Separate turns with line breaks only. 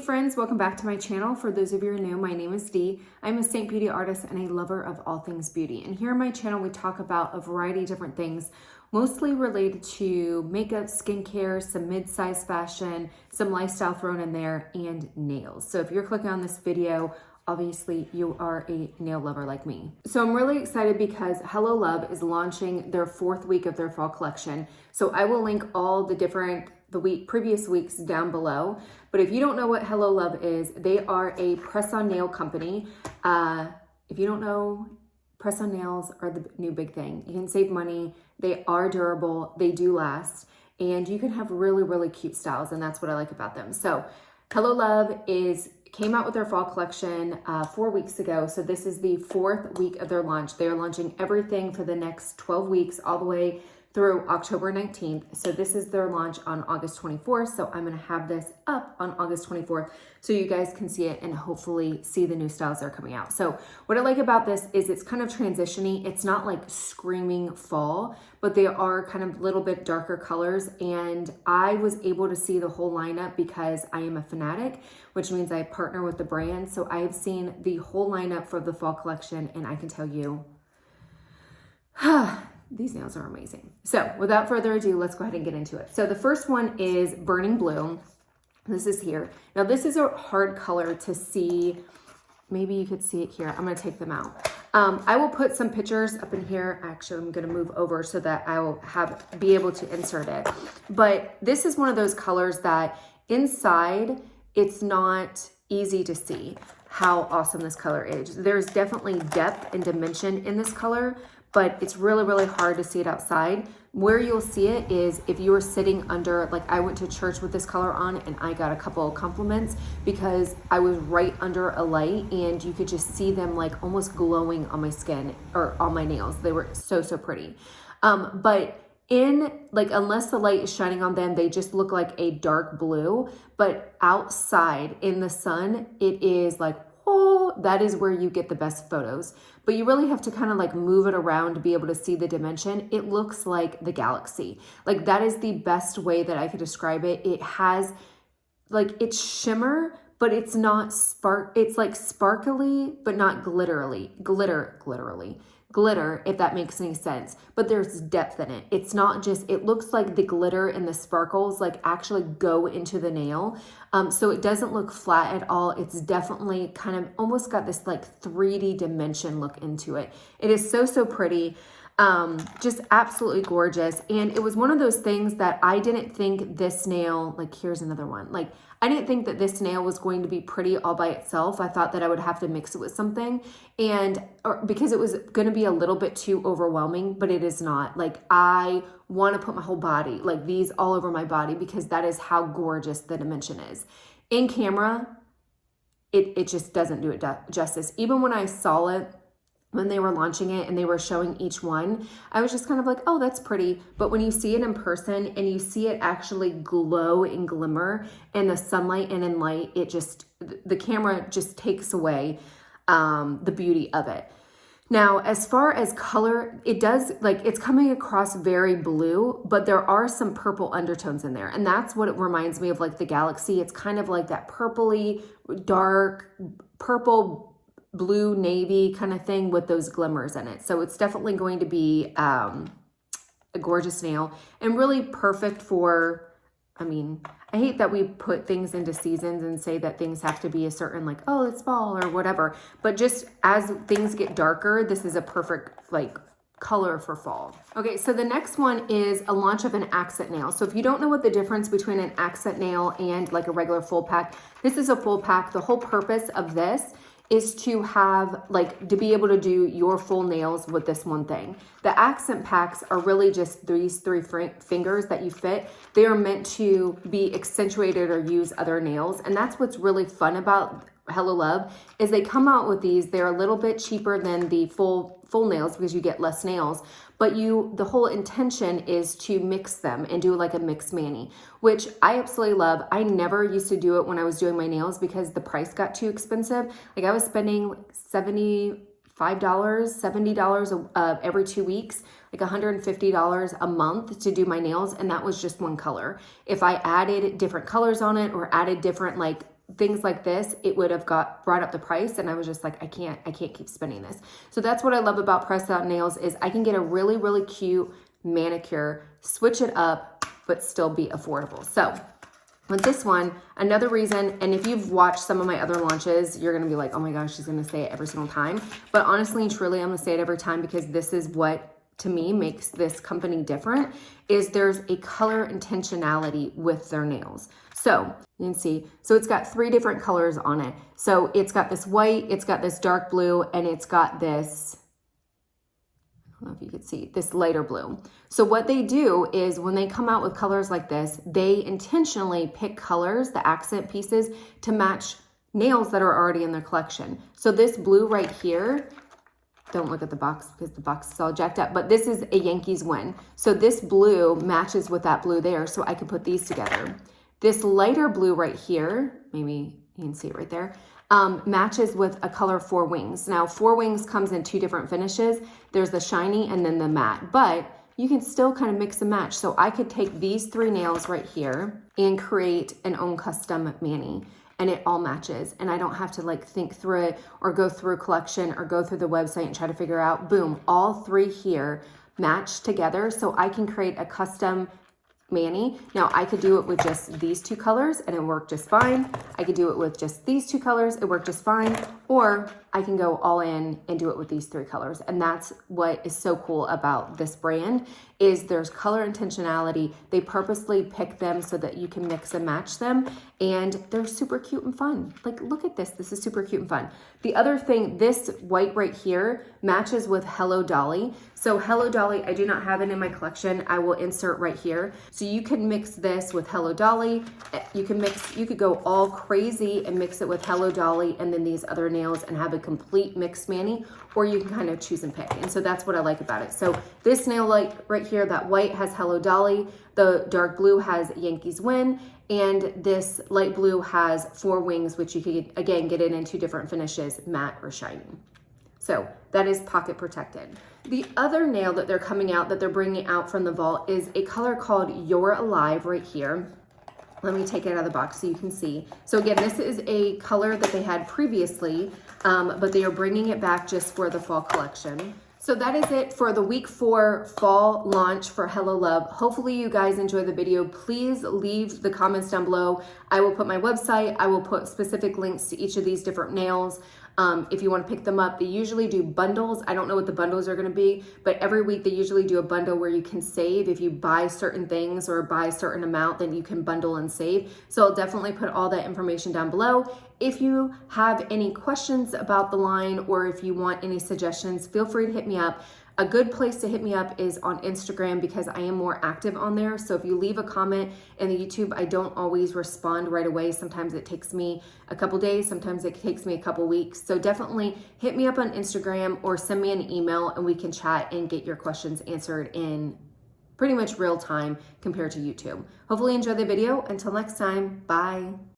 friends, welcome back to my channel. For those of you who are new, my name is Dee. I'm a Saint Beauty artist and a lover of all things beauty. And here on my channel, we talk about a variety of different things, mostly related to makeup, skincare, some mid-size fashion, some lifestyle thrown in there, and nails. So if you're clicking on this video, obviously you are a nail lover like me. So I'm really excited because Hello Love is launching their 4th week of their fall collection. So I will link all the previous weeks down below. But if you don't know what Hello Love is, they are a press-on nail company. If you don't know, press-on nails are the new big thing. You can save money. They are durable. They do last. And you can have really, really cute styles. And that's what I like about them. So Hello Love came out with their fall collection 4 weeks ago. So this is the 4th week of their launch. They are launching everything for the next 12 weeks, all the way through October 19th. So this is their launch on August 24th. So I'm gonna have this up on August 24th so you guys can see it and hopefully see the new styles that are coming out. So what I like about this is it's kind of transition-y. It's not like screaming fall, but they are kind of a little bit darker colors. And I was able to see the whole lineup because I am a fanatic, which means I partner with the brand. So I have seen the whole lineup for the fall collection and I can tell you, these nails are amazing. So without further ado, let's go ahead and get into it. So the first one is Burning Blue. This is here. Now this is a hard color to see. Maybe you could see it here. I'm gonna take them out. I will put some pictures up in here. Actually, I'm gonna move over so that I will be able to insert it. But this is one of those colors that inside, it's not easy to see how awesome this color is. There's definitely depth and dimension in this color, but it's really, really hard to see it outside. Where you'll see it is if you were sitting under, like I went to church with this color on and I got a couple of compliments because I was right under a light and you could just see them like almost glowing on my skin or on my nails. They were so, so pretty. But unless the light is shining on them, they just look like a dark blue, but outside in the sun, it is like, oh, that is where you get the best photos. But you really have to kind of like move it around to be able to see the dimension. It looks like the galaxy. Like that is the best way that I could describe it. It has like, it's shimmer, but it's not it's like sparkly, but not glitter, if that makes any sense, but there's depth in it. It's not just, it looks like the glitter and the sparkles like actually go into the nail. So it doesn't look flat at all. It's definitely kind of almost got this like 3D dimension look into it. It is so, so pretty. Just absolutely gorgeous. And it was one of those things that I didn't think this nail, like here's another one. Like I didn't think that this nail was going to be pretty all by itself. I thought that I would have to mix it with something because it was going to be a little bit too overwhelming, but it is not. Like I want to put my whole body, like these all over my body because that is how gorgeous the dimension is. In camera, it just doesn't do it justice. Even when I saw it, when they were launching it and they were showing each one, I was just kind of like, oh, that's pretty. But when you see it in person and you see it actually glow and glimmer in the sunlight and in light, the camera just takes away the beauty of it. Now, as far as color, it's coming across very blue, but there are some purple undertones in there. And that's what it reminds me of, like the galaxy. It's kind of like that purpley, dark, purple, blue navy kind of thing with those glimmers in it. So it's definitely going to be a gorgeous nail and really perfect for, I hate that we put things into seasons and say that things have to be a certain like, oh, it's fall or whatever. But just as things get darker, this is a perfect like color for fall. Okay, so the next one is a launch of an accent nail. So if you don't know what the difference between an accent nail and like a regular full pack, this is a full pack. The whole purpose of this is to have to be able to do your full nails with this one thing. The accent packs are really just these 3 fingers that you fit. They are meant to be accentuated or use other nails. And that's what's really fun about Hello Love is they come out with these. They're a little bit cheaper than the full nails because you get less nails, but the whole intention is to mix them and do like a mix mani, which I absolutely love. I never used to do it when I was doing my nails because the price got too expensive. Like I was spending $75, $70 every 2 weeks, like $150 a month to do my nails. And that was just one color. If I added different colors on it or added different like things like this, it would have brought up the price, and I was just like, I can't keep spending this. So that's what I love about pressed out nails is I can get a really, really cute manicure, switch it up, but still be affordable. So with this one, another reason, and if you've watched some of my other launches, you're going to be like, oh my gosh, she's going to say it every single time. But honestly and truly, I'm going to say it every time because this is what, to me, makes this company different, is there's a color intentionality with their nails. So you can see, so it's got 3 different colors on it. So it's got this white, it's got this dark blue, and it's got this, I don't know if you could see, this lighter blue. So what they do is when they come out with colors like this, they intentionally pick colors, the accent pieces, to match nails that are already in their collection. So this blue right here, don't look at the box because the box is all jacked up, but this is a Yankees win. So this blue matches with that blue there, so I could put these together. This lighter blue right here, maybe you can see it right there, matches with a color 4 Wings. Now 4 Wings comes in 2 different finishes. There's the shiny and then the matte, but you can still kind of mix and match. So I could take these 3 nails right here and create an own custom mani, and it all matches. And I don't have to like think through it or go through a collection or go through the website and try to figure out, boom, all 3 here match together. So I can create a custom mani. Now I could do it with just these 2 colors and it worked just fine. I could do it with just these 2 colors, it worked just fine. Or I can go all in and do it with these 3 colors. And that's what is so cool about this brand, is there's color intentionality. They purposely pick them so that you can mix and match them, and they're super cute and fun. Like, look at this. This is super cute and fun. The other thing, this white right here matches with Hello Dolly. So Hello Dolly, I do not have it in my collection. I will insert right here. So you can mix this with Hello Dolly. You could go all crazy and mix it with Hello Dolly and then these other nails and have a complete mixed mani, or you can kind of choose and pick. And so that's what I like about it. So this nail light right here, that white has Hello Dolly, the dark blue has Yankees Win, and this light blue has 4 Wings, which you could, again, get it in 2 different finishes, matte or shiny. So that is pocket protected. The other nail that they're coming out, that they're bringing out from the vault, is a color called You're Alive right here. Let me take it out of the box so you can see. So again, this is a color that they had previously, but they are bringing it back just for the fall collection. So that is it for the week 4 fall launch for Hello Love. Hopefully you guys enjoy the video. Please leave the comments down below. I will put my website. I will put specific links to each of these different nails. If you want to pick them up, they usually do bundles. I don't know what the bundles are going to be, but every week they usually do a bundle where you can save. If you buy certain things or buy a certain amount, then you can bundle and save. So I'll definitely put all that information down below. If you have any questions about the line or if you want any suggestions, feel free to hit me up. A good place to hit me up is on Instagram because I am more active on there. So if you leave a comment in the YouTube, I don't always respond right away. Sometimes it takes me a couple days. Sometimes it takes me a couple weeks. So definitely hit me up on Instagram or send me an email and we can chat and get your questions answered in pretty much real time compared to YouTube. Hopefully you enjoyed the video. Until next time, bye.